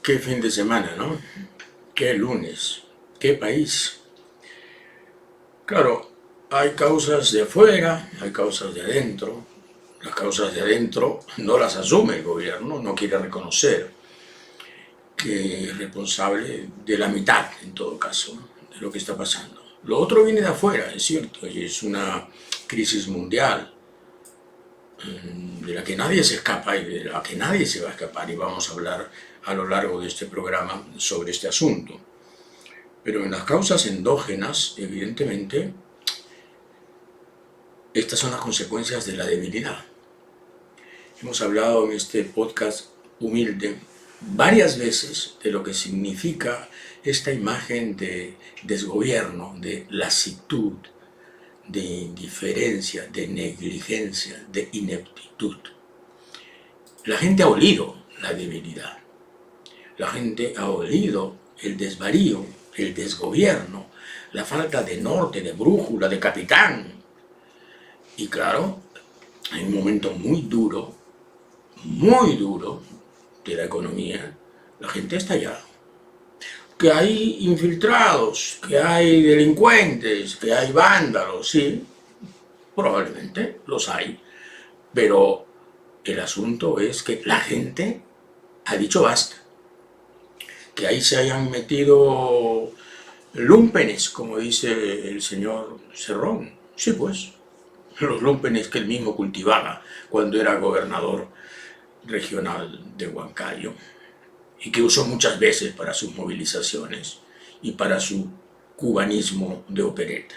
Qué fin de semana, ¿no? Qué lunes, qué país. Claro, hay causas de fuera, hay causas de adentro. Las causas de adentro no las asume el gobierno, no quiere reconocer que es responsable de la mitad, en todo caso, de lo que está pasando. Lo otro viene de afuera, es cierto, y es una crisis mundial de la que nadie se escapa y de la que nadie se va a escapar, y vamos a hablar a lo largo de este programa sobre este asunto. Pero en las causas endógenas, evidentemente, estas son las consecuencias de la debilidad. Hemos hablado en este podcast humilde varias veces de lo que significa esta imagen de desgobierno, de lasitud, de indiferencia, de negligencia, de ineptitud. La gente ha olido la debilidad. La gente ha olido el desvarío, el desgobierno, la falta de norte, de brújula, de capitán. Y claro, hay un momento muy duro de la economía. La gente está allá. Que hay infiltrados, que hay delincuentes, que hay vándalos, sí, probablemente los hay. Pero el asunto es que la gente ha dicho basta. Que ahí se hayan metido lúmpenes, como dice el señor Cerrón. Sí, pues, los lúmpenes que él mismo cultivaba cuando era gobernador regional de Huancayo y que usó muchas veces para sus movilizaciones y para su cubanismo de opereta.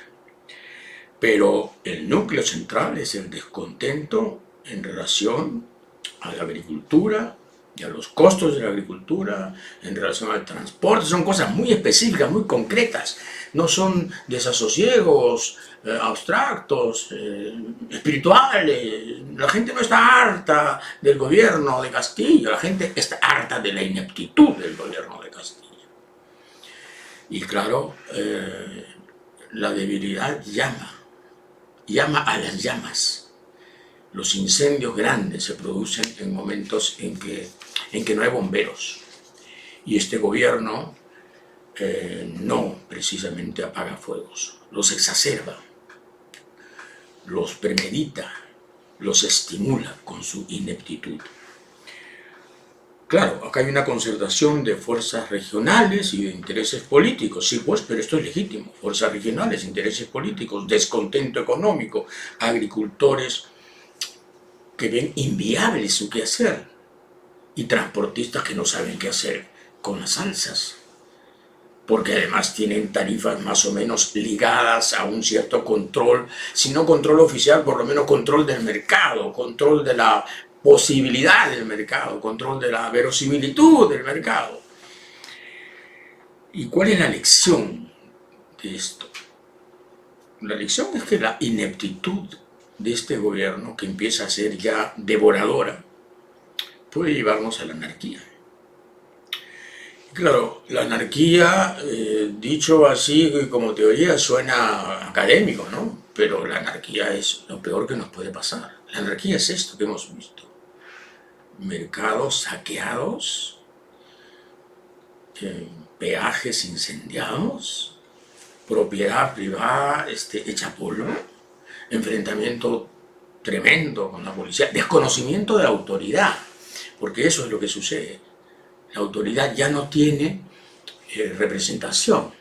Pero el núcleo central es el descontento en relación a la agricultura y a los costos de la agricultura, en relación al transporte. Son cosas muy específicas, muy concretas. No son desasosiegos abstractos, espirituales. La gente no está harta del gobierno de Castillo, la gente está harta de la ineptitud del gobierno de Castillo. Y claro, la debilidad llama a las llamas. Los incendios grandes se producen en momentos en que no hay bomberos. Y este gobierno no precisamente apaga fuegos, los exacerba, los premedita, los estimula con su ineptitud. Claro, acá hay una concertación de fuerzas regionales y de intereses políticos, sí pues, pero esto es legítimo. Fuerzas regionales, intereses políticos, descontento económico, agricultores que ven inviable su quehacer y transportistas que no saben qué hacer con las alzas, porque además tienen tarifas más o menos ligadas a un cierto control, si no control oficial, por lo menos control del mercado, control de la posibilidad del mercado, control de la verosimilitud del mercado. ¿Y cuál es la lección de esto? La lección es que la ineptitud de este gobierno, que empieza a ser ya devoradora, puede llevarnos a la anarquía. Claro, la anarquía, dicho así como teoría, suena académico, ¿no? Pero la anarquía es lo peor que nos puede pasar. La anarquía es esto que hemos visto. Mercados saqueados, peajes incendiados, propiedad privada hecha polvo, enfrentamiento tremendo con la policía, desconocimiento de la autoridad, porque eso es lo que sucede. La autoridad ya no tiene representación,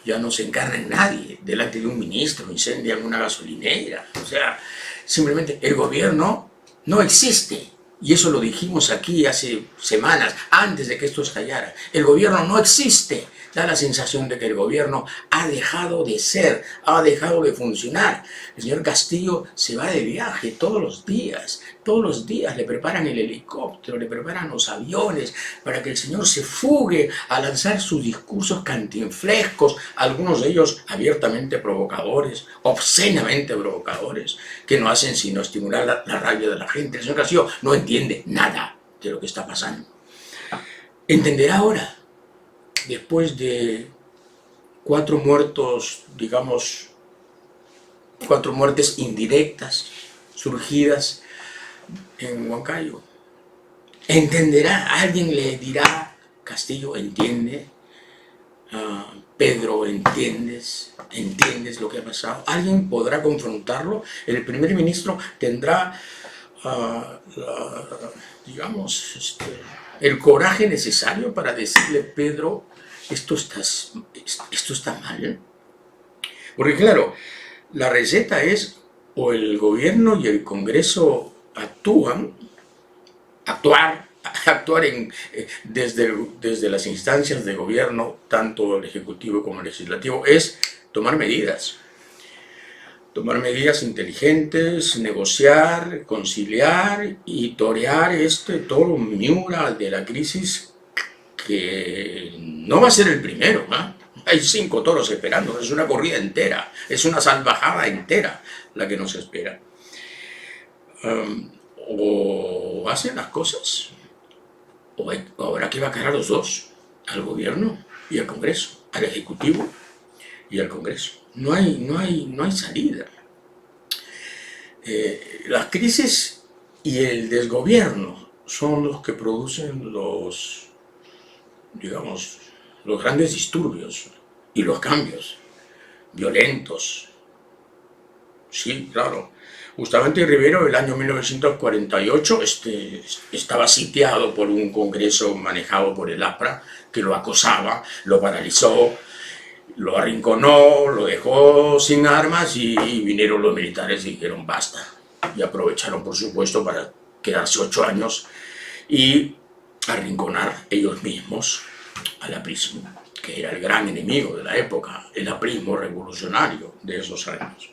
ya no se encarna en nadie. Delante de un ministro incendian una gasolinera, o sea, simplemente el gobierno no existe. Y eso lo dijimos aquí hace semanas, antes de que esto estallara. El gobierno no existe. Da la sensación de que el gobierno ha dejado de ser, ha dejado de funcionar. El señor Castillo se va de viaje todos los días le preparan el helicóptero, le preparan los aviones para que el señor se fugue a lanzar sus discursos cantinflescos, algunos de ellos abiertamente provocadores, obscenamente provocadores, que no hacen sino estimular la rabia de la gente. El señor Castillo no entiende nada de lo que está pasando. Entenderá ahora, después de 4 muertos, digamos, 4 muertes indirectas, surgidas en Huancayo. Entenderá, alguien le dirá Castillo entiende, Pedro, ¿entiendes lo que ha pasado? ¿Alguien podrá confrontarlo? El primer ministro tendrá, digamos, el coraje necesario para decirle: Pedro, esto está mal. Porque claro, la receta es: o el gobierno y el Congreso actuar desde las instancias de gobierno, tanto el ejecutivo como el legislativo, es tomar medidas inteligentes, negociar, conciliar y torear toro Miura de la crisis, que no va a ser el primero, ¿eh? Hay 5 toros esperando, es una corrida entera, es una salvajada entera la que nos espera. O hacen las cosas, o habrá que vacar a los dos, al gobierno y al Congreso, al Ejecutivo y al Congreso. No hay salida. Las crisis y el desgobierno son los que producen los grandes disturbios y los cambios violentos. Sí, claro. Bustamante y Rivero, el año 1948, estaba sitiado por un Congreso manejado por el APRA, que lo acosaba, lo paralizó, lo arrinconó, lo dejó sin armas, y vinieron los militares y dijeron basta. Y aprovecharon, por supuesto, para quedarse 8 años y arrinconar ellos mismos al aprismo, que era el gran enemigo de la época, el aprismo revolucionario de esos años.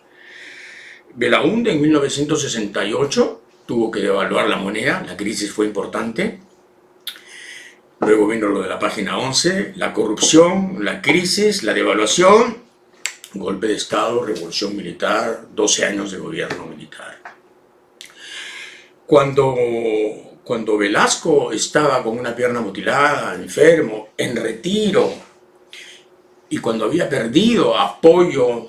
Belaúnde en 1968 tuvo que devaluar la moneda, la crisis fue importante. Luego vino lo de la página 11, la corrupción, la crisis, la devaluación, golpe de Estado, revolución militar, 12 años de gobierno militar. Cuando Velasco estaba con una pierna mutilada, enfermo, en retiro, y cuando había perdido apoyo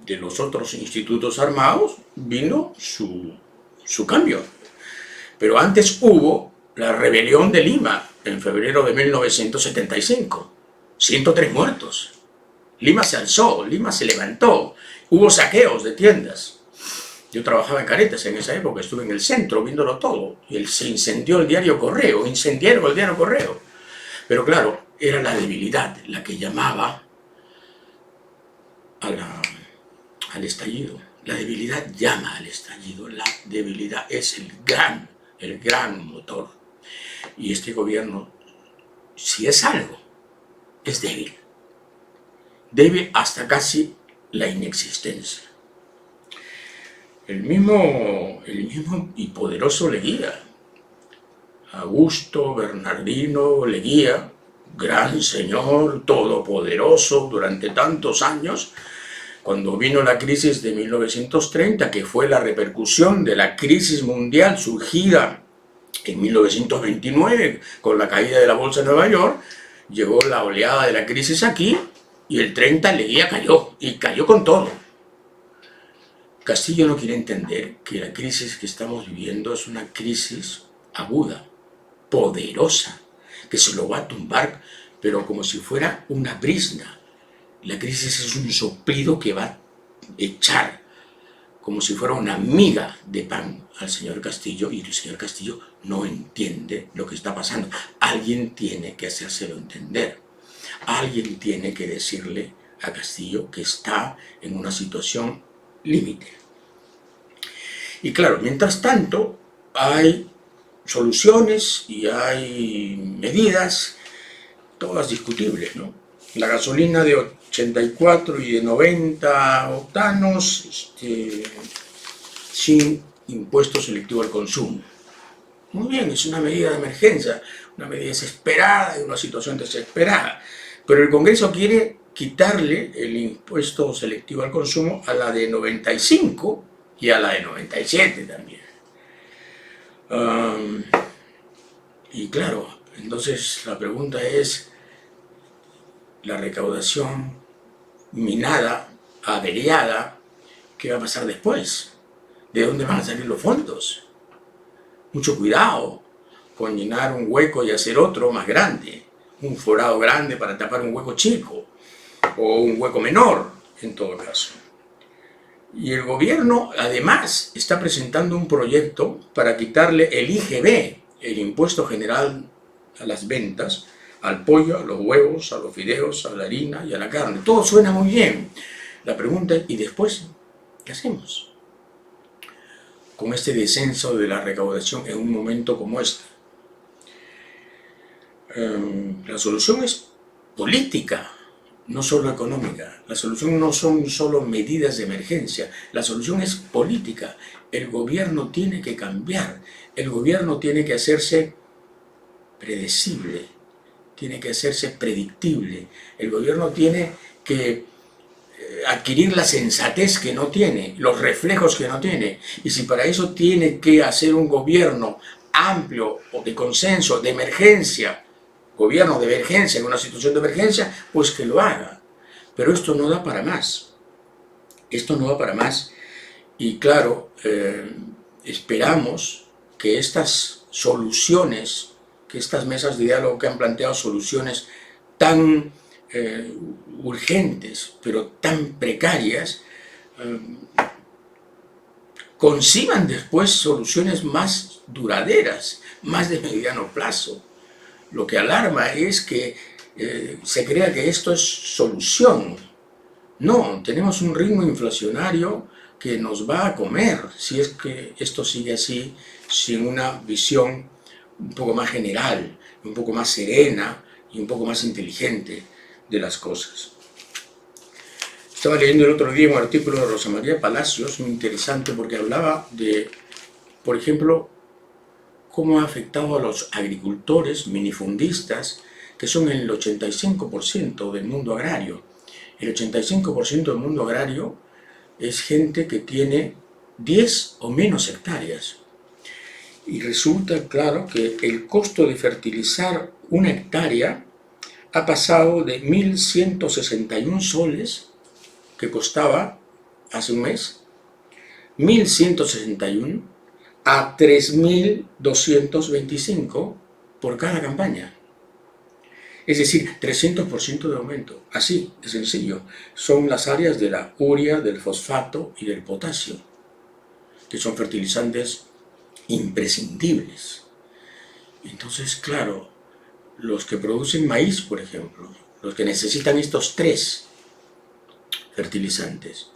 de los otros institutos armados, vino su cambio. Pero antes hubo la rebelión de Lima, en febrero de 1975. 103 muertos. Lima se alzó, Lima se levantó. Hubo saqueos de tiendas. Yo trabajaba en Caretas en esa época, estuve en el centro viéndolo todo. Y se incendió el diario Correo, incendiaron el diario Correo. Pero claro, era la debilidad la que llamaba al estallido. La debilidad llama al estallido. La debilidad es el gran motor. Y este gobierno, si es algo, es débil. Débil hasta casi la inexistencia. El mismo y poderoso Leguía, Augusto Bernardino Leguía, gran señor, todopoderoso durante tantos años, cuando vino la crisis de 1930, que fue la repercusión de la crisis mundial surgida en 1929 con la caída de la bolsa de Nueva York, llegó la oleada de la crisis aquí, y el 30 Leguía cayó, y cayó con todo. Castillo no quiere entender que la crisis que estamos viviendo es una crisis aguda, poderosa, que se lo va a tumbar, pero como si fuera una brizna. La crisis es un soplido que va a echar como si fuera una miga de pan al señor Castillo, y el señor Castillo no entiende lo que está pasando. Alguien tiene que hacérselo entender. Alguien tiene que decirle a Castillo que está en una situación límite. Y claro, mientras tanto, hay soluciones y hay medidas, todas discutibles, ¿no? La gasolina de 84 y de 90 octanos, sin impuesto selectivo al consumo. Muy bien, es una medida de emergencia, una medida desesperada, en una situación desesperada. Pero el Congreso quiere quitarle el impuesto selectivo al consumo a la de 95 y a la de 97 también. Y claro, entonces la pregunta es: la recaudación minada, averiada, ¿qué va a pasar después? ¿De dónde van a salir los fondos? Mucho cuidado con llenar un hueco y hacer otro más grande. un forado grande para tapar un hueco chico, o un hueco menor, en todo caso. Y el gobierno, además, está presentando un proyecto para quitarle el IGB, el Impuesto General a las Ventas, al pollo, a los huevos, a los fideos, a la harina y a la carne. Todo suena muy bien. La pregunta es, ¿y después qué hacemos con este descenso de la recaudación en un momento como este? La solución es política, no solo económica. La solución no son solo medidas de emergencia, la solución es política. El gobierno tiene que cambiar, el gobierno tiene que hacerse predecible, tiene que hacerse predictible, el gobierno tiene que adquirir la sensatez que no tiene, los reflejos que no tiene, y si para eso tiene que hacer un gobierno amplio o de consenso, de emergencia, gobierno de emergencia en una situación de emergencia, pues que lo haga. Pero esto no da para más. Esto no da para más. Y claro, esperamos que estas soluciones, que estas mesas de diálogo que han planteado soluciones tan urgentes, pero tan precarias, conciban después soluciones más duraderas, más de mediano plazo. Lo que alarma es que se crea que esto es solución. No, tenemos un ritmo inflacionario que nos va a comer si es que esto sigue así, sin una visión un poco más general, un poco más serena y un poco más inteligente de las cosas. Estaba leyendo el otro día un artículo de Rosa María Palacios, muy interesante, porque hablaba de, por ejemplo, cómo ha afectado a los agricultores minifundistas, que son el 85% del mundo agrario. El 85% del mundo agrario es gente que tiene 10 o menos hectáreas. Y resulta claro que el costo de fertilizar una hectárea ha pasado de 1.161 soles, que costaba hace un mes, 1.161, a 3.225 por cada campaña. Es decir, 300% de aumento. Así de sencillo. Son las áreas de la urea, del fosfato y del potasio, que son fertilizantes imprescindibles. Entonces, claro, los que producen maíz, por ejemplo, los que necesitan estos 3 fertilizantes,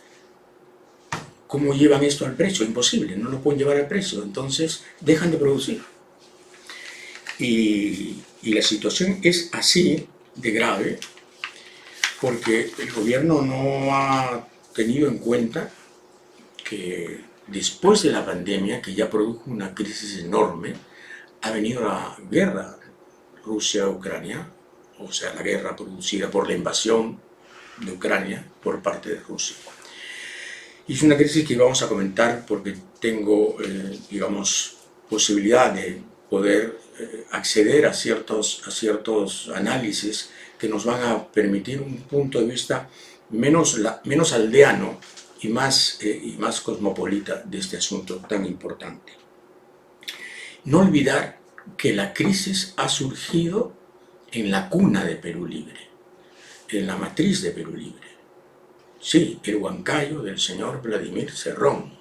¿cómo llevan esto al precio? Imposible, no lo pueden llevar al precio, entonces dejan de producir. Y la situación es así de grave porque el gobierno no ha tenido en cuenta que después de la pandemia, que ya produjo una crisis enorme, ha venido la guerra Rusia-Ucrania, o sea, la guerra producida por la invasión de Ucrania por parte de Rusia. Y es una crisis que vamos a comentar porque tengo, digamos, posibilidad de poder acceder a ciertos análisis que nos van a permitir un punto de vista menos aldeano y más cosmopolita de este asunto tan importante. No olvidar que la crisis ha surgido en la cuna de Perú Libre, en la matriz de Perú Libre. Sí, el Huancayo del señor Vladimir Cerrón.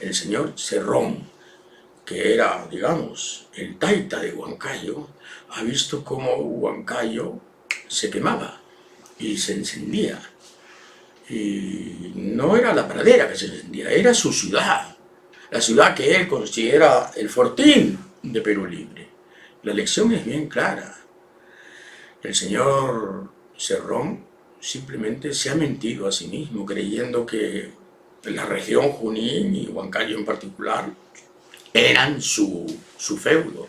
El señor Cerrón, que era, digamos, el taita de Huancayo, ha visto cómo Huancayo se quemaba y se encendía. Y no era la pradera que se encendía, era su ciudad. La ciudad que él considera el fortín de Perú Libre. La lección es bien clara. El señor Cerrón simplemente se ha mentido a sí mismo, creyendo que la región Junín y Huancayo en particular eran su feudo.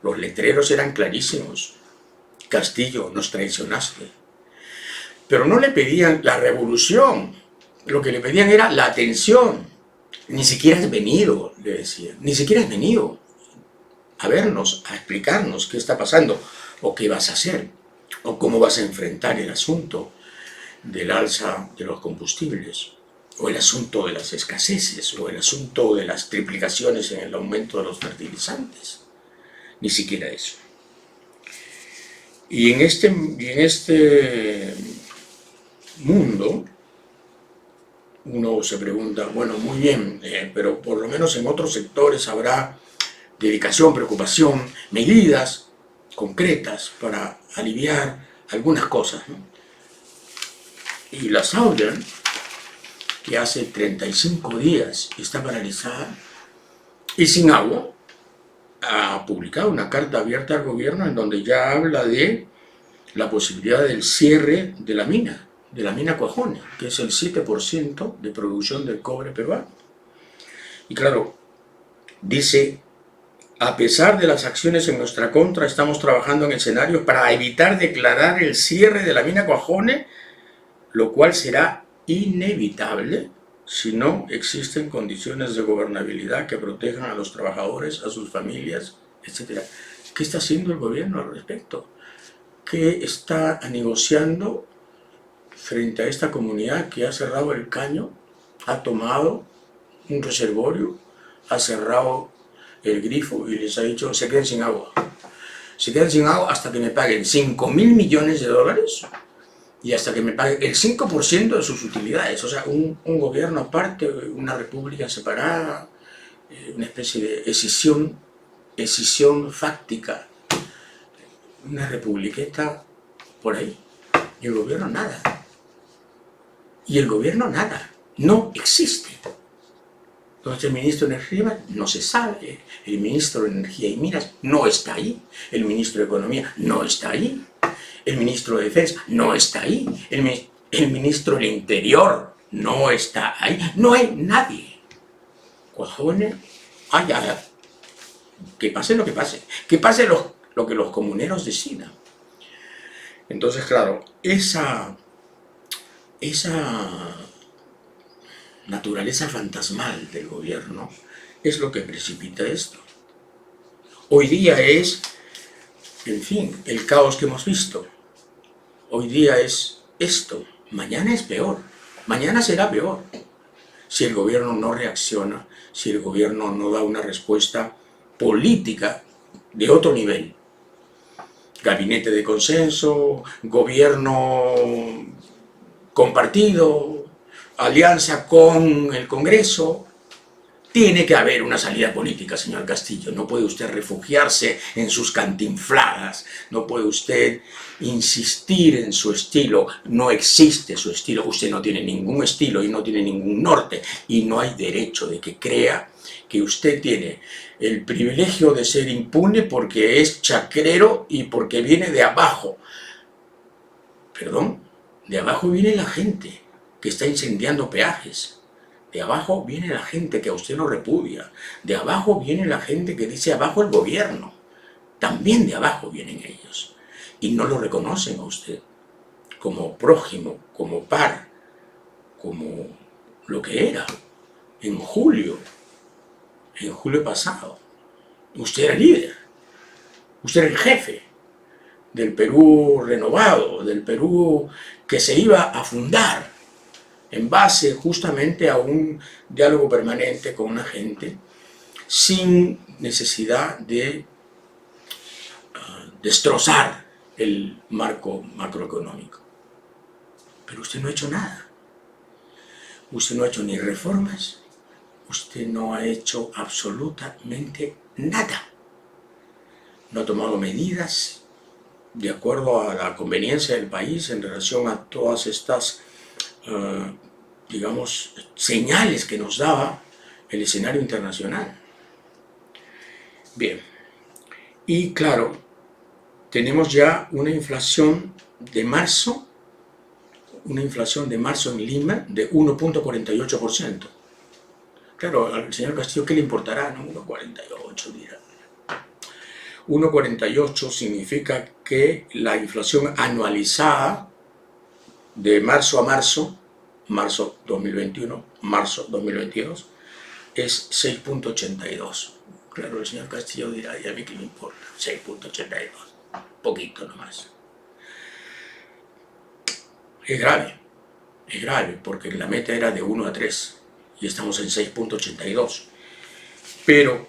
Los letreros eran clarísimos. Castillo, nos traicionaste. Pero no le pedían la revolución, lo que le pedían era la atención. Ni siquiera has venido, le decían, ni siquiera has venido a vernos, a explicarnos qué está pasando, o qué vas a hacer, o cómo vas a enfrentar el asunto del alza de los combustibles, o el asunto de las escaseces, o el asunto de las triplicaciones en el aumento de los fertilizantes. Ni siquiera eso. Y en este mundo, uno se pregunta, bueno, muy bien, pero por lo menos en otros sectores habrá dedicación, preocupación, medidas concretas para aliviar algunas cosas, ¿no? Y la Southern, que hace 35 días está paralizada y sin agua, ha publicado una carta abierta al gobierno en donde ya habla de la posibilidad del cierre de la mina Cuajone, que es el 7% de producción del cobre peruano. Y claro, dice, a pesar de las acciones en nuestra contra, estamos trabajando en escenarios para evitar declarar el cierre de la mina Cuajone, lo cual será inevitable si no existen condiciones de gobernabilidad que protejan a los trabajadores, a sus familias, etc. ¿Qué está haciendo el gobierno al respecto? ¿Qué está negociando frente a esta comunidad que ha cerrado el caño, ha tomado un reservorio, ha cerrado el grifo y les ha dicho se queden sin agua? Se quedan sin agua hasta que me paguen 5.000 millones de dólares y hasta que me paguen el 5% de sus utilidades. O sea, un gobierno aparte, una república separada, una especie de escisión fáctica, una republiqueta por ahí. Y el gobierno nada. Y el gobierno nada. No existe. Entonces el ministro de Energía no se sabe, el ministro de Energía y Minas no está ahí, el ministro de Economía no está ahí, el ministro de Defensa no está ahí, el ministro del Interior no está ahí, no hay nadie. Cojones, que pase lo que pase, que pase lo que los comuneros decidan. Entonces, claro, esa naturaleza fantasmal del gobierno es lo que precipita esto. Hoy día es, en fin, el caos que hemos visto. Hoy día es esto, mañana es peor, mañana será peor. Si el gobierno no reacciona, si el gobierno no da una respuesta política de otro nivel. Gabinete de consenso, gobierno compartido, alianza con el Congreso. Tiene que haber una salida política, señor Castillo. No puede usted refugiarse en sus cantinfladas, no puede usted insistir en su estilo. No existe su estilo, usted no tiene ningún estilo y no tiene ningún norte, y no hay derecho de que crea que usted tiene el privilegio de ser impune porque es chacrero y porque viene de abajo. Perdón, de abajo viene la gente que está incendiando peajes. De abajo viene la gente que a usted no repudia. De abajo viene la gente que dice abajo el gobierno. También de abajo vienen ellos. Y no lo reconocen a usted como prójimo, como par, como lo que era en julio pasado. Usted era líder. Usted era el jefe del Perú renovado, del Perú que se iba a fundar en base justamente a un diálogo permanente con una gente sin necesidad de destrozar el marco macroeconómico. Pero usted no ha hecho nada. Usted no ha hecho ni reformas, usted no ha hecho absolutamente nada. No ha tomado medidas de acuerdo a la conveniencia del país en relación a todas estas digamos, señales que nos daba el escenario internacional. Bien, y claro, tenemos ya una inflación de marzo en Lima de 1.48%. Claro, al señor Castillo, ¿qué le importará? ¿No? 1.48 dirá. 1.48 significa que la inflación anualizada de marzo a marzo 2021, marzo 2022, es 6.82. Claro, el señor Castillo dirá, ¿y a mí qué me importa? 6.82, poquito nomás. Es grave, porque la meta era de 1 a 3 y estamos en 6.82. Pero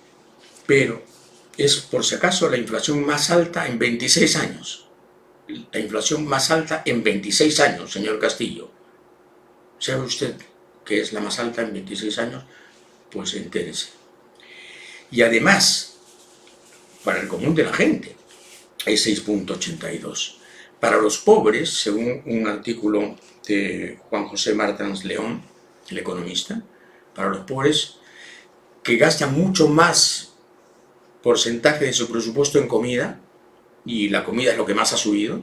es por si acaso la inflación más alta en 26 años. la inflación más alta en 26 años, señor Castillo. ¿Sabe usted qué es la más alta en 26 años? Pues entérese. Y además, para el común de la gente, es 6,82. Para los pobres, según un artículo de Juan José Martans León, el economista, para los pobres que gastan mucho más porcentaje de su presupuesto en comida, y la comida es lo que más ha subido,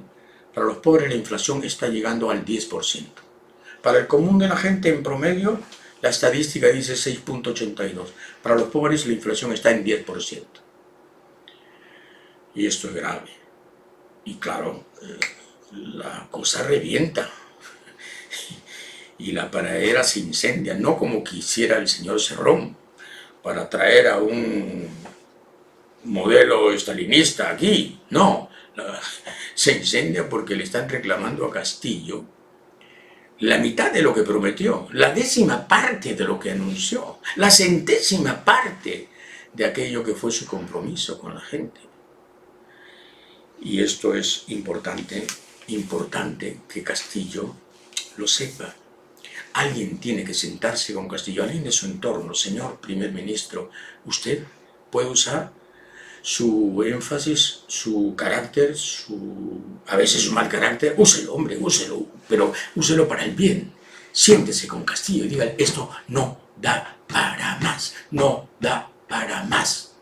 para los pobres la inflación está llegando al 10%. Para el común de la gente, en promedio, la estadística dice 6,82. Para los pobres la inflación está en 10%. Y esto es grave. Y claro, la cosa revienta. Y la paradera se incendia, no como quisiera el señor Cerrón, para traer a un modelo estalinista aquí. No, se incendia porque le están reclamando a Castillo la mitad de lo que prometió, la 10ª parte de lo que anunció, la 100ª parte de aquello que fue su compromiso con la gente. Y esto es importante que Castillo lo sepa. Alguien tiene que sentarse con Castillo, alguien de su entorno. Señor primer ministro, usted puede usar su énfasis, su carácter, a veces su mal carácter, úselo, hombre, úselo, pero úselo para el bien. Siéntese con Castillo y diga, esto no da para más, no da para más.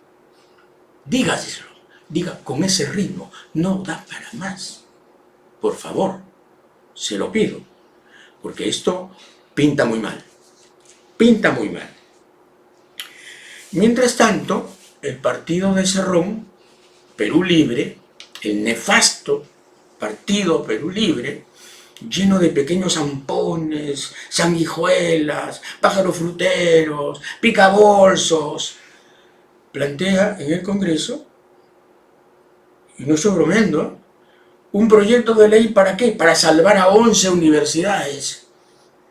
Dígaselo, diga con ese ritmo, no da para más. Por favor, se lo pido, porque esto pinta muy mal, pinta muy mal. Mientras tanto, el partido de Cerrón, Perú Libre, el nefasto partido Perú Libre, lleno de pequeños zampones, sanguijuelas, pájaros fruteros, picabolsos, plantea en el Congreso, y no estoy bromeando, un proyecto de ley ¿para qué? Para salvar a 11 universidades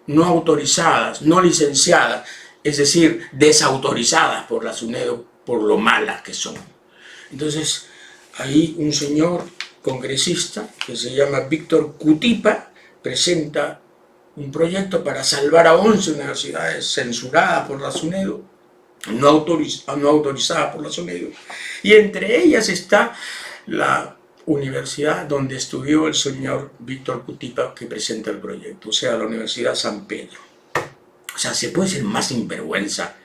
no autorizadas, no licenciadas, es decir, desautorizadas por la SUNEDO por lo malas que son. Entonces, ahí un señor congresista que se llama Víctor Cutipa presenta un proyecto para salvar a 11 universidades censuradas por la SUNEDO, no autorizadas por la SUNEDO, y entre ellas está la universidad donde estudió el señor Víctor Cutipa que presenta el proyecto, o sea, la Universidad San Pedro. O sea, ¿se puede ser más sinvergüenza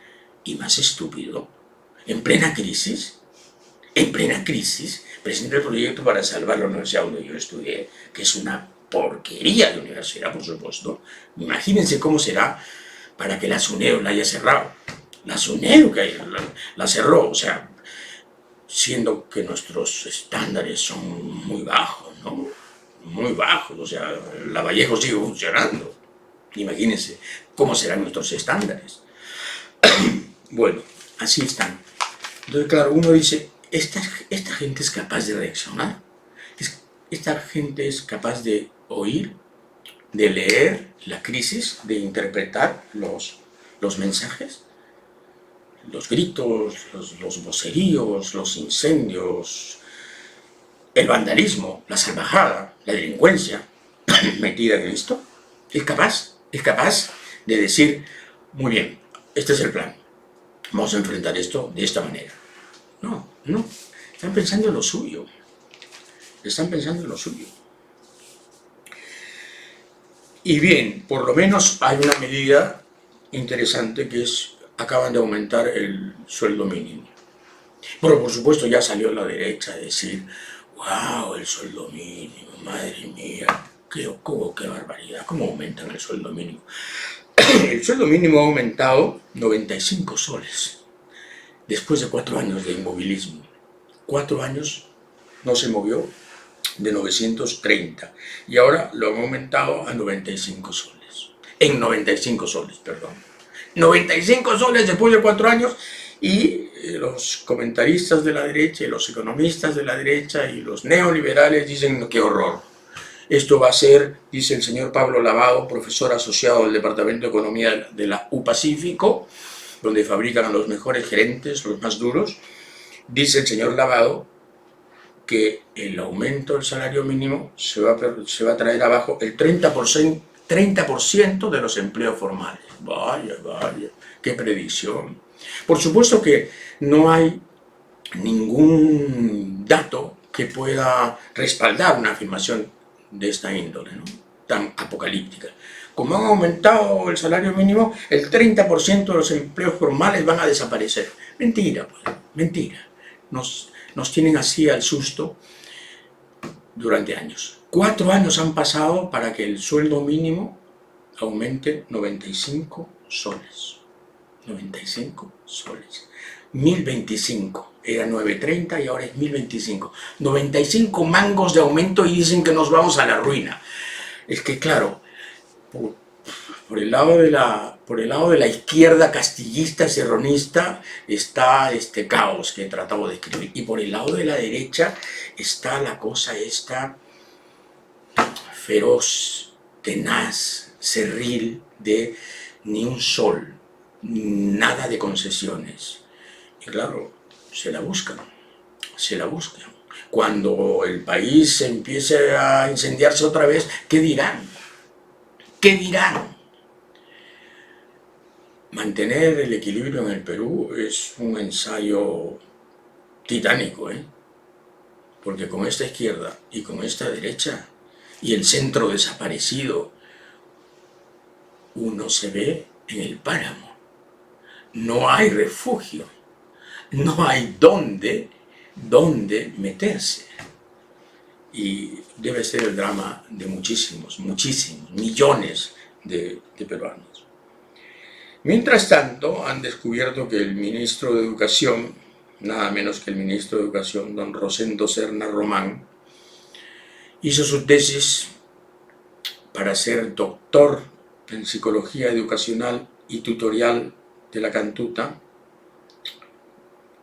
y más estúpido? En plena crisis, presenta el proyecto para salvar la universidad donde yo estudié, que es una porquería de universidad, por supuesto. Imagínense cómo será para que la SUNEDO la haya cerrado. La SUNEDO que la cerró, o sea, siendo que nuestros estándares son muy bajos, ¿no? Muy bajos, o sea, la Vallejo sigue funcionando. Imagínense cómo serán nuestros estándares. Bueno, así están. Entonces, claro, uno dice, ¿esta gente es capaz de reaccionar? ¿Esta gente es capaz de oír, de leer la crisis, de interpretar los mensajes? Los gritos, los voceríos, los incendios, el vandalismo, la salvajada, la delincuencia metida en esto. ¿Es capaz de decir, muy bien, este es el plan, vamos a enfrentar esto de esta manera? No, están pensando en lo suyo, Y bien, por lo menos hay una medida interesante que es, acaban de aumentar el sueldo mínimo. Bueno, por supuesto ya salió la derecha a decir, wow, el sueldo mínimo, madre mía, qué barbaridad, cómo aumentan el sueldo mínimo. El sueldo mínimo ha aumentado 95 soles, después de 4 años de inmovilismo. 4 años no se movió, de 930, y ahora lo han aumentado a 95 soles. En 95 soles, perdón. 95 soles después de 4 años, y los comentaristas de la derecha, y los economistas de la derecha, y los neoliberales dicen, qué horror. Esto va a ser, dice el señor Pablo Lavado, profesor asociado del Departamento de Economía de la U-Pacífico, donde fabrican a los mejores gerentes, los más duros. Dice el señor Lavado que el aumento del salario mínimo se va a traer abajo el 30% de los empleos formales. Vaya, vaya, qué predicción. Por supuesto que no hay ningún dato que pueda respaldar una afirmación de esta índole, ¿no?, tan apocalíptica. Como han aumentado el salario mínimo, el 30% de los empleos formales van a desaparecer. Mentira, pues, mentira. Nos tienen así al susto durante años. 4 años han pasado para que el sueldo mínimo aumente 95 soles. 95 soles. 1025. Era 930 y ahora es 1025. 95 mangos de aumento y dicen que nos vamos a la ruina. Es que claro, por el lado de la izquierda castillista, serronista, está este caos que he tratado de escribir. Y por el lado de la derecha está la cosa esta feroz, tenaz, cerril, de ni un sol, nada de concesiones. Y claro, se la buscan. Cuando el país empiece a incendiarse otra vez, ¿qué dirán? ¿Qué dirán? Mantener el equilibrio en el Perú es un ensayo titánico, porque con esta izquierda y con esta derecha y el centro desaparecido, uno se ve en el páramo. No hay refugio, no hay dónde meterse. Y debe ser el drama de muchísimos, millones de peruanos. Mientras tanto, han descubierto que el ministro de Educación, nada menos que el ministro de Educación, don Rosendo Serna Román, hizo su tesis para ser doctor en Psicología Educacional y Tutorial de la Cantuta,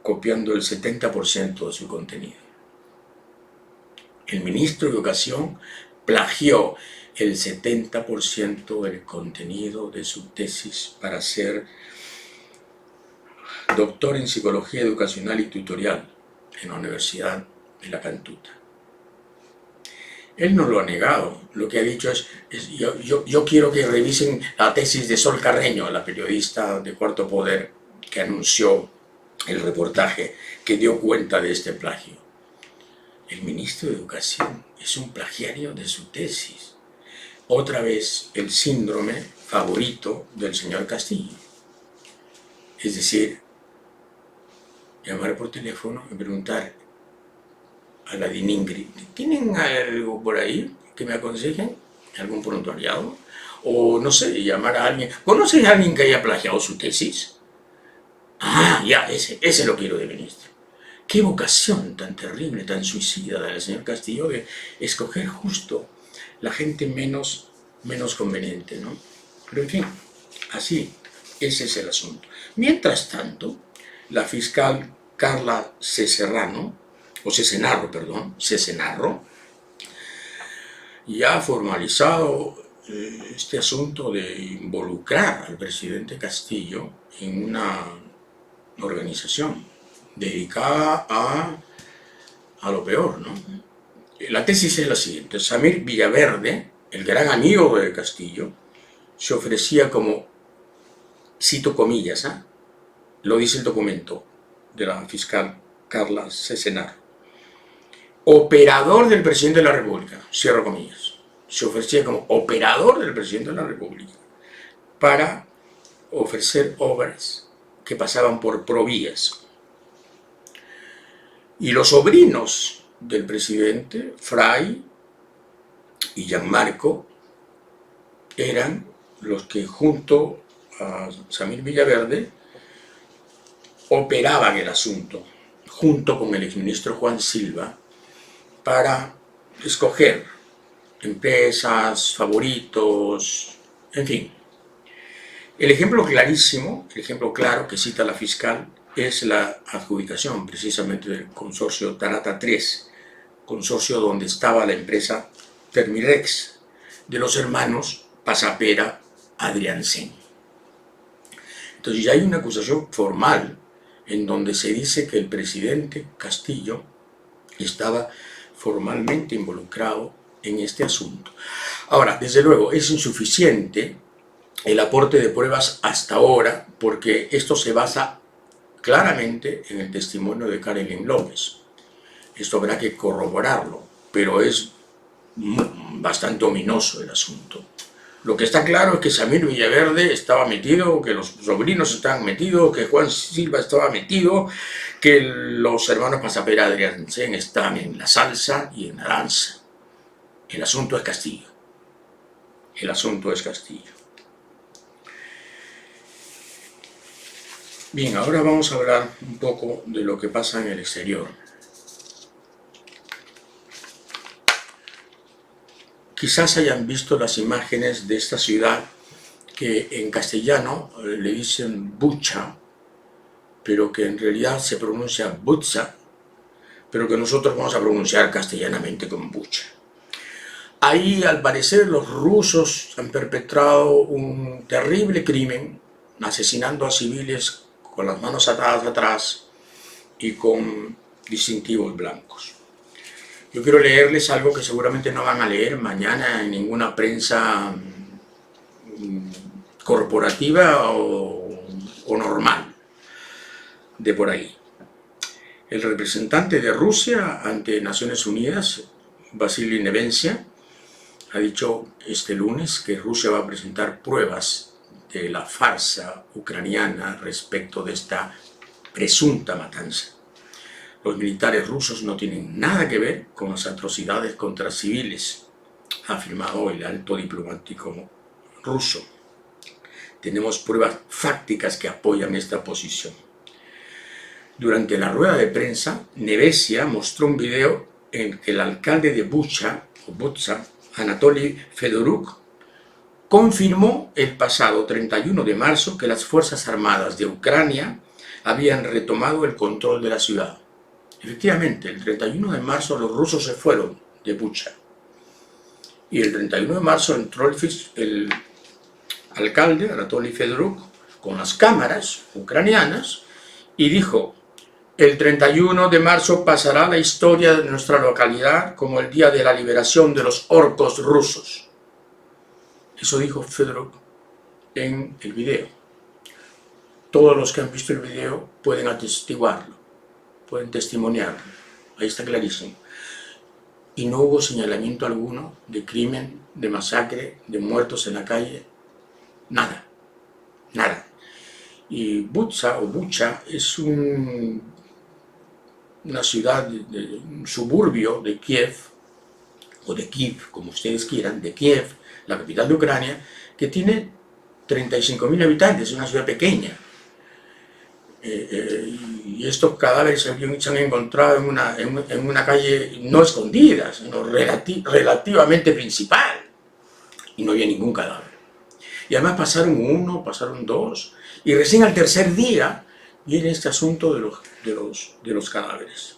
copiando el 70% de su contenido. El ministro de Educación plagió el 70% del contenido de su tesis para ser doctor en Psicología Educacional y Tutorial en la Universidad de la Cantuta. Él no lo ha negado. Lo que ha dicho es yo quiero que revisen la tesis de Sol Carreño, la periodista de Cuarto Poder que anunció el reportaje que dio cuenta de este plagio. El ministro de Educación es un plagiario de su tesis. Otra vez el síndrome favorito del señor Castillo. Es decir, llamar por teléfono y preguntar a la DININGRI, ¿tienen algo por ahí que me aconsejen? ¿Algún voluntariado? O no sé, llamar a alguien. ¿Conocen a alguien que haya plagiado su tesis? Ah, ya, ese lo quiero de ministro. Qué vocación tan terrible, tan suicida del señor Castillo de escoger justo la gente menos conveniente, ¿no? Pero en fin, así, ese es el asunto. Mientras tanto, la fiscal Carla Cesenarro, ya ha formalizado este asunto de involucrar al presidente Castillo en una organización dedicada a lo peor, ¿no? La tesis es la siguiente: Samir Villaverde, el gran amigo de Castillo, se ofrecía como, cito comillas, lo dice el documento de la fiscal Carla Cesenarro, operador del presidente de la República, cierro comillas, se ofrecía como operador del presidente de la República para ofrecer obras que pasaban por Provías. Y los sobrinos del presidente, Fray y Gianmarco, eran los que junto a Samir Villaverde operaban el asunto, junto con el exministro Juan Silva, para escoger empresas, favoritos, en fin. El ejemplo clarísimo, el ejemplo claro que cita la fiscal es la adjudicación precisamente del consorcio Tarata 3, consorcio donde estaba la empresa Termirex de los hermanos Pasapera Adriansen. Entonces ya hay una acusación formal en donde se dice que el presidente Castillo estaba formalmente involucrado en este asunto. Ahora, desde luego, es insuficiente el aporte de pruebas hasta ahora, porque esto se basa claramente en el testimonio de Carolyn López. Esto habrá que corroborarlo, pero es bastante ominoso el asunto. Lo que está claro es que Samir Villaverde estaba metido, que los sobrinos estaban metidos, que Juan Silva estaba metido, que los hermanos Pasapera Adriansen están en la salsa y en la danza. El asunto es Castillo. El asunto es Castillo. Bien, ahora vamos a hablar un poco de lo que pasa en el exterior. Quizás hayan visto las imágenes de esta ciudad que en castellano le dicen Bucha, pero que en realidad se pronuncia Butza, pero que nosotros vamos a pronunciar castellanamente como Bucha. Ahí, al parecer, los rusos han perpetrado un terrible crimen, asesinando a civiles con las manos atadas atrás y con distintivos blancos. Yo quiero leerles algo que seguramente no van a leer mañana en ninguna prensa corporativa o normal de por ahí. El representante de Rusia ante Naciones Unidas, Vasily Nevencia, ha dicho este lunes que Rusia va a presentar pruebas de la farsa ucraniana respecto de esta presunta matanza. Los militares rusos no tienen nada que ver con las atrocidades contra civiles, ha afirmado el alto diplomático ruso. Tenemos pruebas fácticas que apoyan esta posición. Durante la rueda de prensa, Nevesia mostró un video en que el alcalde de Bucha, Anatoly Fedoruk, confirmó el pasado 31 de marzo que las Fuerzas Armadas de Ucrania habían retomado el control de la ciudad. Efectivamente, el 31 de marzo los rusos se fueron de Bucha. Y el 31 de marzo entró el alcalde, Anatoly Fedoruk, con las cámaras ucranianas y dijo: el 31 de marzo pasará la historia de nuestra localidad como el día de la liberación de los orcos rusos. Eso dijo Fedoruk en el video. Todos los que han visto el video pueden atestiguarlo, pueden testimoniarlo. Ahí está clarísimo. Y no hubo señalamiento alguno de crimen, de masacre, de muertos en la calle. Nada. Nada. Y Bucha es una ciudad, un suburbio de Kiev, o de Kiev, como ustedes quieran, de Kiev, la capital de Ucrania, que tiene 35.000 habitantes, es una ciudad pequeña. Y estos cadáveres se han encontrado en una calle no escondida, sino relativamente principal, y no había ningún cadáver. Y además pasaron uno, pasaron dos, y recién al tercer día viene este asunto de los cadáveres.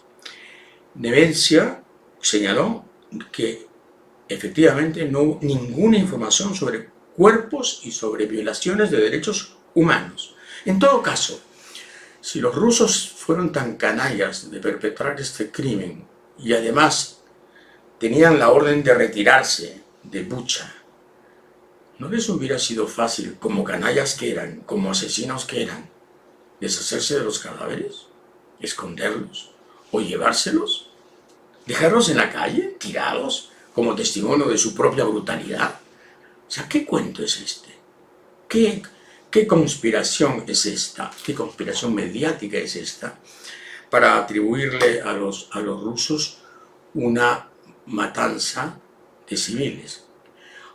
Nevencia señaló que efectivamente no hubo ninguna información sobre cuerpos y sobre violaciones de derechos humanos. En todo caso, si los rusos fueron tan canallas de perpetrar este crimen y además tenían la orden de retirarse de Bucha, ¿no les hubiera sido fácil, como canallas que eran, como asesinos que eran, deshacerse de los cadáveres, esconderlos o llevárselos, dejarlos en la calle, tirados, como testimonio de su propia brutalidad? O sea, ¿qué cuento es este? ¿Qué conspiración es esta? ¿Qué conspiración mediática es esta para atribuirle a los rusos una matanza de civiles?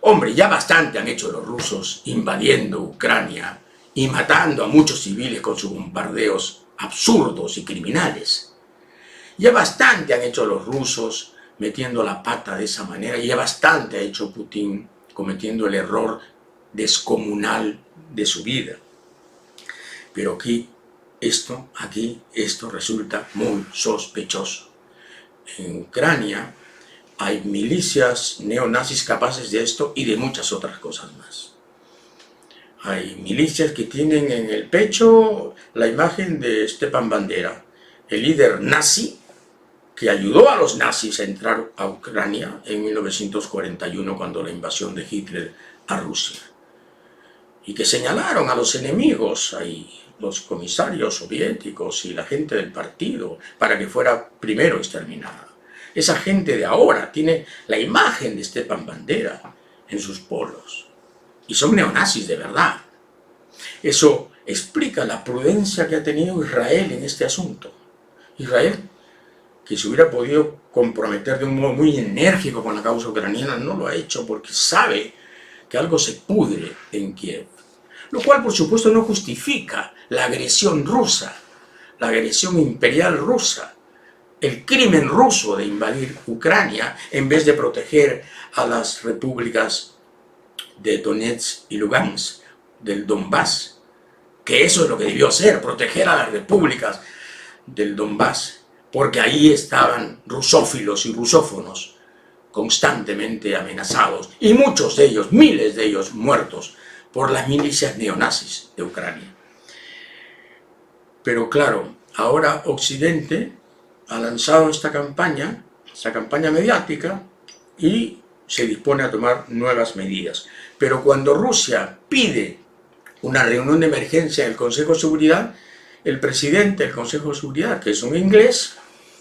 Hombre, ya bastante han hecho los rusos invadiendo Ucrania y matando a muchos civiles con sus bombardeos absurdos y criminales. Ya bastante han hecho los rusos metiendo la pata de esa manera, y ya bastante ha hecho Putin cometiendo el error descomunal de su vida. Pero aquí esto resulta muy sospechoso. En Ucrania hay milicias neonazis capaces de esto y de muchas otras cosas más. Hay milicias que tienen en el pecho la imagen de Stepan Bandera, el líder nazi que ayudó a los nazis a entrar a Ucrania en 1941 cuando la invasión de Hitler a Rusia, y que señalaron a los enemigos ahí, los comisarios soviéticos y la gente del partido, para que fuera primero exterminada. Esa gente de ahora tiene la imagen de Stepan Bandera en sus polos, y son neonazis de verdad. Eso explica la prudencia que ha tenido Israel en este asunto. Israel, que se hubiera podido comprometer de un modo muy enérgico con la causa ucraniana, no lo ha hecho porque sabe que algo se pudre en Kiev. Lo cual, por supuesto, no justifica la agresión rusa, la agresión imperial rusa, el crimen ruso de invadir Ucrania en vez de proteger a las repúblicas de Donetsk y Lugansk, del Donbass, que eso es lo que debió hacer, proteger a las repúblicas del Donbass, porque ahí estaban rusófilos y rusófonos constantemente amenazados, y muchos de ellos, miles de ellos, muertos por las milicias neonazis de Ucrania. Pero claro, ahora Occidente ha lanzado esta campaña mediática, y se dispone a tomar nuevas medidas. Pero cuando Rusia pide una reunión de emergencia en el Consejo de Seguridad, el presidente del Consejo de Seguridad, que es un inglés,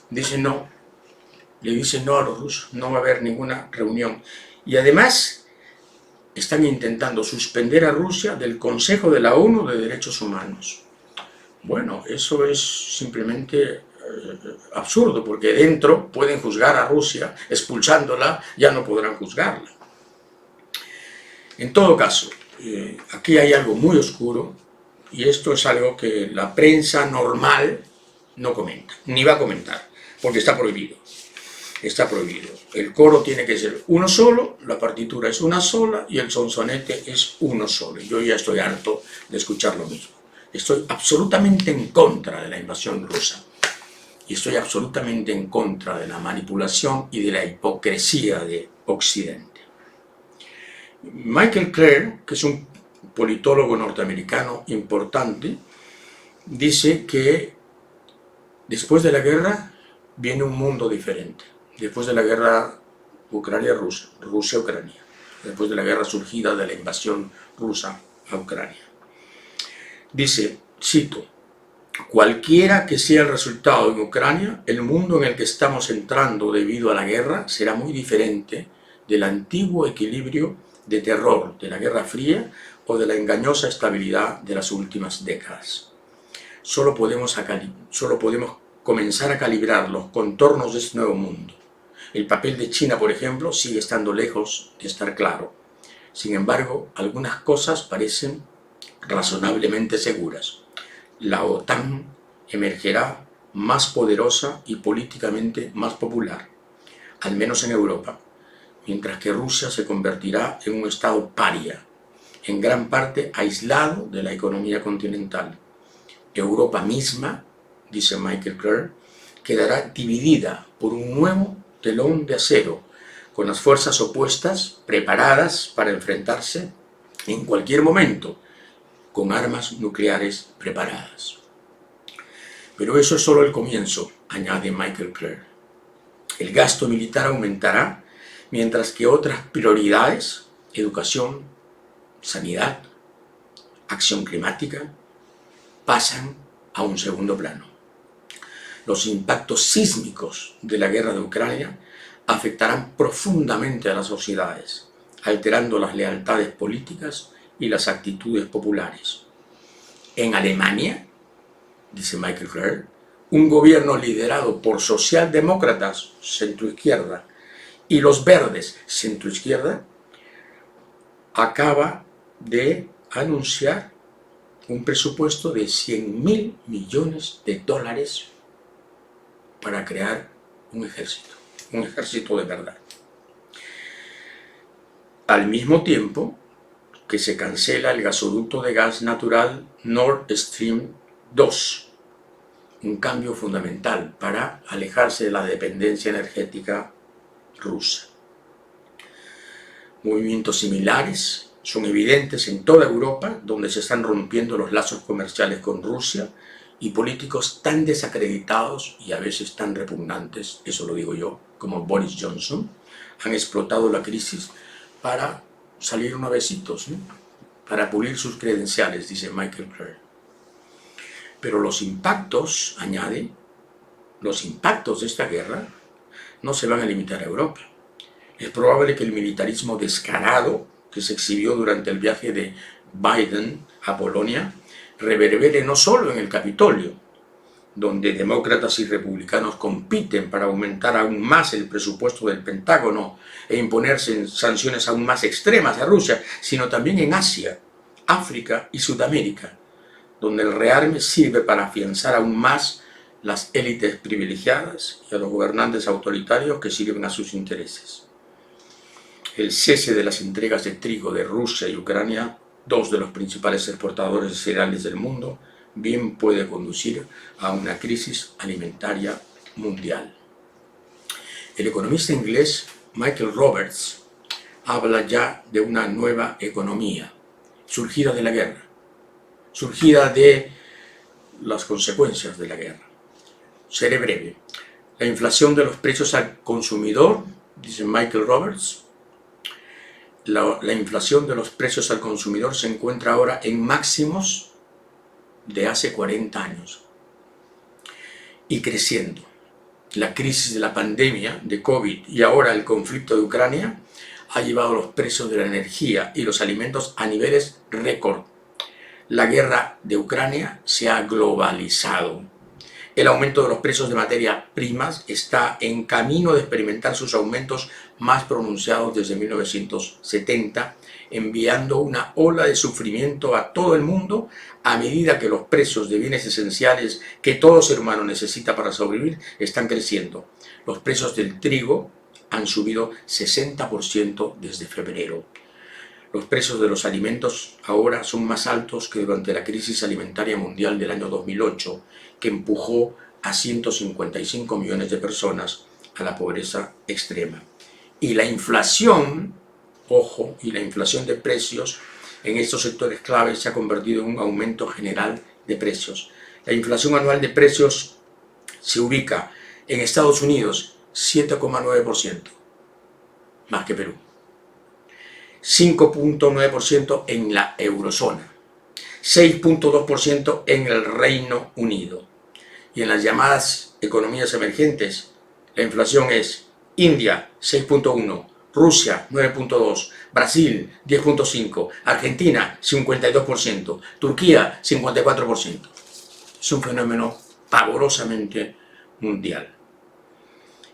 dice no, le dice no a los rusos, no va a haber ninguna reunión. Y además están intentando suspender a Rusia del Consejo de la ONU de Derechos Humanos. Bueno, eso es simplemente absurdo, porque dentro pueden juzgar a Rusia, expulsándola ya no podrán juzgarla. En todo caso, aquí hay algo muy oscuro, y esto es algo que la prensa normal no comenta, ni va a comentar, porque está prohibido. Está prohibido. El coro tiene que ser uno solo, la partitura es una sola y el sonsonete es uno solo. Yo ya estoy harto de escuchar lo mismo. Estoy absolutamente en contra de la invasión rusa, y estoy absolutamente en contra de la manipulación y de la hipocresía de Occidente. Michael Clear, que es un politólogo norteamericano importante, dice que después de la guerra viene un mundo diferente. Después de la guerra Ucrania-Rusia, Rusia-Ucrania, después de la guerra surgida de la invasión rusa a Ucrania. Dice, cito, cualquiera que sea el resultado en Ucrania, el mundo en el que estamos entrando debido a la guerra será muy diferente del antiguo equilibrio de terror de la Guerra Fría o de la engañosa estabilidad de las últimas décadas. Solo podemos comenzar a calibrar los contornos de este nuevo mundo. El papel de China, por ejemplo, sigue estando lejos de estar claro. Sin embargo, algunas cosas parecen razonablemente seguras. La OTAN emergerá más poderosa y políticamente más popular, al menos en Europa, mientras que Rusia se convertirá en un estado paria, en gran parte aislado de la economía continental. Europa misma, dice Michael Clear, quedará dividida por un nuevo telón de acero, con las fuerzas opuestas preparadas para enfrentarse en cualquier momento, con armas nucleares preparadas. Pero eso es solo el comienzo, añade Michael Clear. El gasto militar aumentará, mientras que otras prioridades, educación, sanidad, acción climática, pasan a un segundo plano. Los impactos sísmicos de la guerra de Ucrania afectarán profundamente a las sociedades, alterando las lealtades políticas y las actitudes populares. En Alemania, dice Michael Clear, un gobierno liderado por socialdemócratas centroizquierda y los verdes centroizquierda acaba de anunciar un presupuesto de 100.000 millones de dólares para crear un ejército de verdad. Al mismo tiempo que se cancela el gasoducto de gas natural Nord Stream 2, un cambio fundamental para alejarse de la dependencia energética rusa. Movimientos similares son evidentes en toda Europa, donde se están rompiendo los lazos comerciales con Rusia y políticos tan desacreditados y a veces tan repugnantes, eso lo digo yo, como Boris Johnson, han explotado la crisis para salir nuevecitos, ¿no? Para pulir sus credenciales, dice Michael Clare. Pero los impactos, añade, los impactos de esta guerra no se van a limitar a Europa. Es probable que el militarismo descarado que se exhibió durante el viaje de Biden a Polonia reverbere no solo en el Capitolio, donde demócratas y republicanos compiten para aumentar aún más el presupuesto del Pentágono e imponerse sanciones aún más extremas a Rusia, sino también en Asia, África y Sudamérica, donde el rearme sirve para afianzar aún más las élites privilegiadas y a los gobernantes autoritarios que sirven a sus intereses. El cese de las entregas de trigo de Rusia y Ucrania, dos de los principales exportadores de cereales del mundo, bien puede conducir a una crisis alimentaria mundial. El economista inglés Michael Roberts habla ya de una nueva economía, surgida de la guerra, surgida de las consecuencias de la guerra. Seré breve. La inflación de los precios al consumidor, dice Michael Roberts, la inflación de los precios al consumidor se encuentra ahora en máximos de hace 40 años y creciendo. La crisis de la pandemia de COVID y ahora el conflicto de Ucrania ha llevado los precios de la energía y los alimentos a niveles récord. La guerra de Ucrania se ha globalizado. El aumento de los precios de materias primas está en camino de experimentar sus aumentos más pronunciados desde 1970, enviando una ola de sufrimiento a todo el mundo a medida que los precios de bienes esenciales que todo ser humano necesita para sobrevivir están creciendo. Los precios del trigo han subido 60% desde febrero. Los precios de los alimentos ahora son más altos que durante la crisis alimentaria mundial del año 2008, que empujó a 155 millones de personas a la pobreza extrema. Y la inflación, ojo, y la inflación de precios en estos sectores claves se ha convertido en un aumento general de precios. La inflación anual de precios se ubica en Estados Unidos 7,9%, más que Perú. 5,9% en la eurozona, 6,2% en el Reino Unido. Y en las llamadas economías emergentes, la inflación es India 6,1%, Rusia 9,2%, Brasil 10,5%, Argentina 52%, Turquía 54%. Es un fenómeno pavorosamente mundial.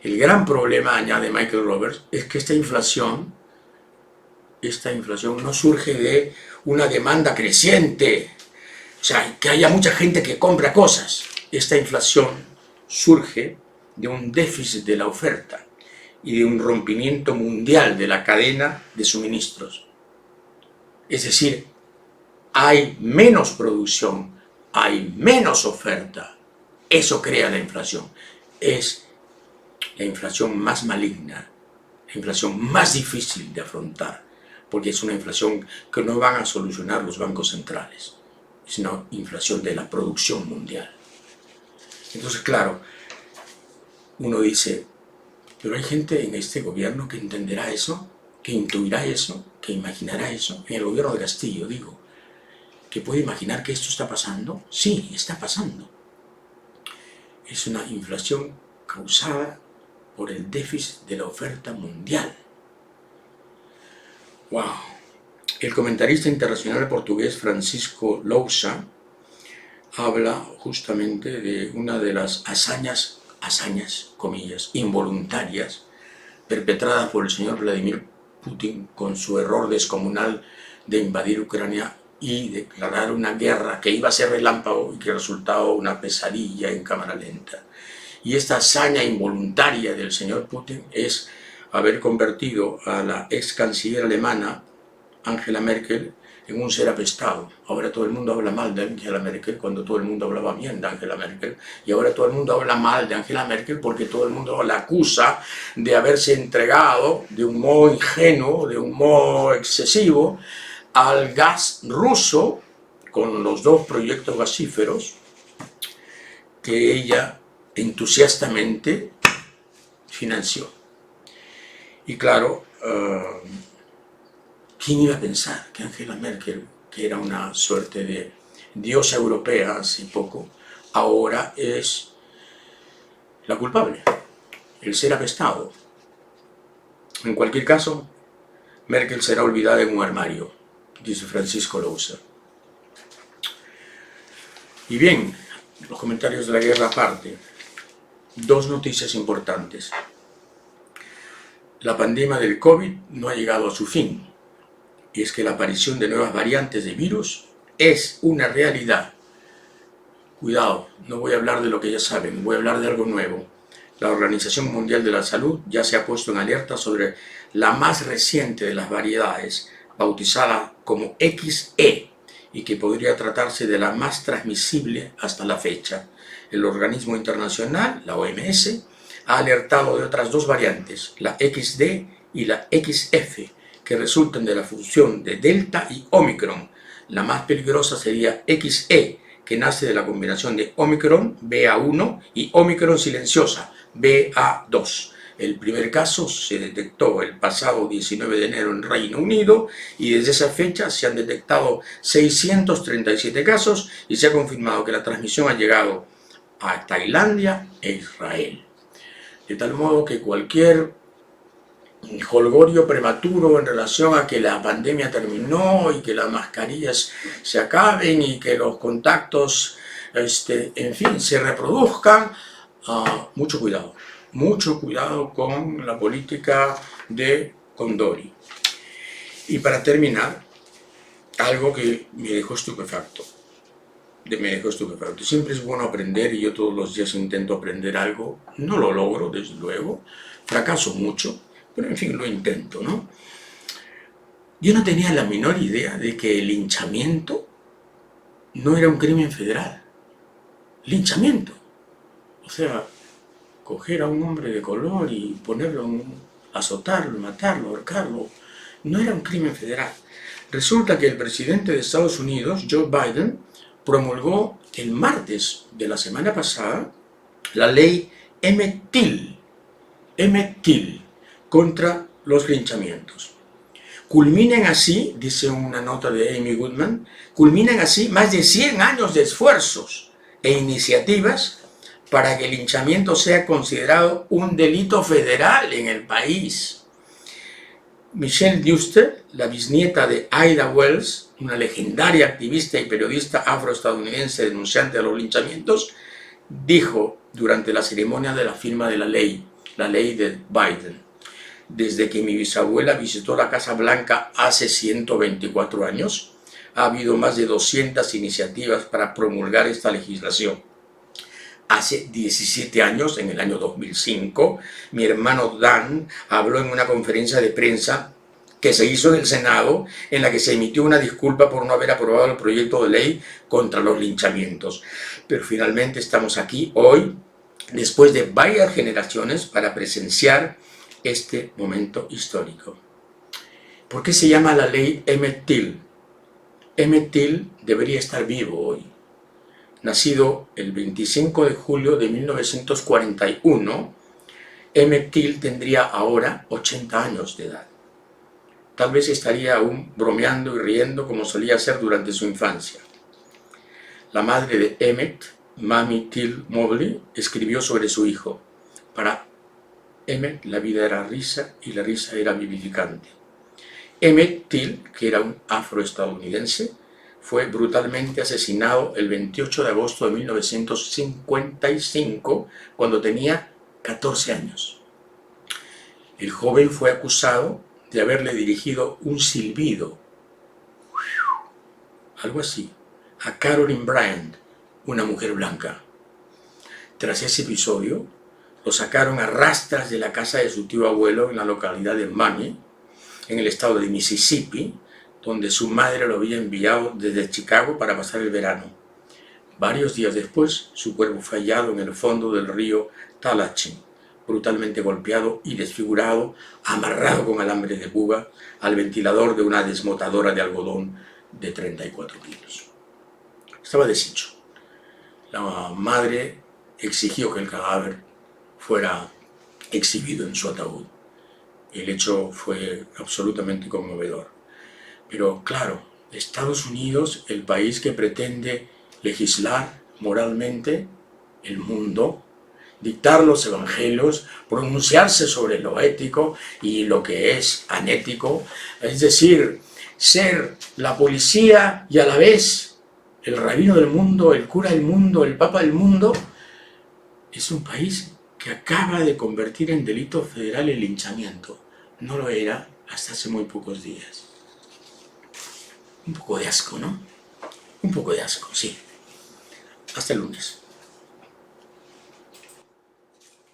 El gran problema, añade Michael Roberts, es que esta inflación no surge de una demanda creciente, o sea, que haya mucha gente que compra cosas. Esta inflación surge de un déficit de la oferta y de un rompimiento mundial de la cadena de suministros. Es decir, hay menos producción, hay menos oferta. Eso crea la inflación. Es la inflación más maligna, la inflación más difícil de afrontar, porque es una inflación que no van a solucionar los bancos centrales, es una inflación de la producción mundial. Entonces, claro, uno dice, pero hay gente en este gobierno que entenderá eso, que intuirá eso, que imaginará eso. En el gobierno de Castillo, digo, que puede imaginar que esto está pasando. Sí, está pasando. Es una inflación causada por el déficit de la oferta mundial. ¡Wow! El comentarista internacional portugués Francisco Lousa habla justamente de una de las hazañas, comillas, involuntarias, perpetradas por el señor Vladimir Putin con su error descomunal de invadir Ucrania y declarar una guerra que iba a ser relámpago y que resultaba una pesadilla en cámara lenta. Y esta hazaña involuntaria del señor Putin es haber convertido a la ex canciller alemana Angela Merkel en un ser apestado. Ahora todo el mundo habla mal de Angela Merkel cuando todo el mundo hablaba bien de Angela Merkel, y ahora todo el mundo habla mal de Angela Merkel porque todo el mundo la acusa de haberse entregado de un modo ingenuo, de un modo excesivo, al gas ruso con los dos proyectos gasíferos que ella entusiastamente financió. Y claro, ¿quién iba a pensar que Angela Merkel, que era una suerte de diosa europea hace poco, ahora es la culpable, el ser apestado? En cualquier caso, Merkel será olvidada en un armario, dice Francisco Louser. Y bien, los comentarios de la guerra aparte, dos noticias importantes. La pandemia del COVID no ha llegado a su fin, y es que la aparición de nuevas variantes de virus es una realidad. Cuidado, no voy a hablar de lo que ya saben, voy a hablar de algo nuevo. La Organización Mundial de la Salud ya se ha puesto en alerta sobre la más reciente de las variedades, bautizada como XE, y que podría tratarse de la más transmisible hasta la fecha. El organismo internacional, la OMS, ha alertado de otras dos variantes, la XD y la XF, que resultan de la fusión de Delta y Omicron. La más peligrosa sería XE, que nace de la combinación de Omicron, BA1, y Omicron silenciosa, BA2. El primer caso se detectó el pasado 19 de enero en Reino Unido y desde esa fecha se han detectado 637 casos y se ha confirmado que la transmisión ha llegado a Tailandia e Israel. De tal modo que cualquier jolgorio prematuro en relación a que la pandemia terminó y que las mascarillas se acaben y que los contactos, en fin, se reproduzcan, mucho cuidado con la política de Condori. Y para terminar, algo que me dejó estupefacto. Siempre es bueno aprender y yo todos los días intento aprender algo. No lo logro, desde luego. Fracaso mucho, pero en fin, lo intento, ¿no? Yo no tenía la menor idea de que el linchamiento no era un crimen federal. Linchamiento. O sea, coger a un hombre de color y ponerlo, azotarlo, matarlo, ahorcarlo, no era un crimen federal. Resulta que el presidente de Estados Unidos, Joe Biden, promulgó el martes de la semana pasada la ley Emmett-Till contra los linchamientos. Culminan así, dice una nota de Amy Goodman, culminan así más de 100 años de esfuerzos e iniciativas para que el linchamiento sea considerado un delito federal en el país. Michelle Duster, la bisnieta de Ida Wells, una legendaria activista y periodista afroestadounidense denunciante de los linchamientos, dijo durante la ceremonia de la firma de la ley de Biden: desde que mi bisabuela visitó la Casa Blanca hace 124 años, ha habido más de 200 iniciativas para promulgar esta legislación. Hace 17 años, en el año 2005, mi hermano Dan habló en una conferencia de prensa que se hizo en el Senado, en la que se emitió una disculpa por no haber aprobado el proyecto de ley contra los linchamientos. Pero finalmente estamos aquí hoy, después de varias generaciones, para presenciar este momento histórico. ¿Por qué se llama la ley Emmett-Till? Emmett-Till debería estar vivo hoy. Nacido el 25 de julio de 1941, Emmett-Till tendría ahora 80 años de edad. Tal vez estaría aún bromeando y riendo como solía hacer durante su infancia. La madre de Emmett, Mamie Till Mobley, escribió sobre su hijo: para Emmett la vida era risa y la risa era vivificante. Emmett Till, que era un afroestadounidense, fue brutalmente asesinado el 28 de agosto de 1955, cuando tenía 14 años. El joven fue acusado de haberle dirigido un silbido, algo así, a Carolyn Bryant, una mujer blanca. Tras ese episodio, lo sacaron a rastras de la casa de su tío abuelo en la localidad de Maumee, en el estado de Mississippi, donde su madre lo había enviado desde Chicago para pasar el verano. Varios días después, su cuerpo fue hallado en el fondo del río Tallahatchie, brutalmente golpeado y desfigurado, amarrado con alambres de púa al ventilador de una desmotadora de algodón de 34 kilos. Estaba deshecho. La madre exigió que el cadáver fuera exhibido en su ataúd. El hecho fue absolutamente conmovedor. Pero claro, Estados Unidos, el país que pretende legislar moralmente el mundo, dictar los evangelios, pronunciarse sobre lo ético y lo que es anético, es decir, ser la policía y a la vez el rabino del mundo, el cura del mundo, el papa del mundo, es un país que acaba de convertir en delito federal el linchamiento. No lo era hasta hace muy pocos días. Un poco de asco, ¿no? Un poco de asco, sí. Hasta el lunes.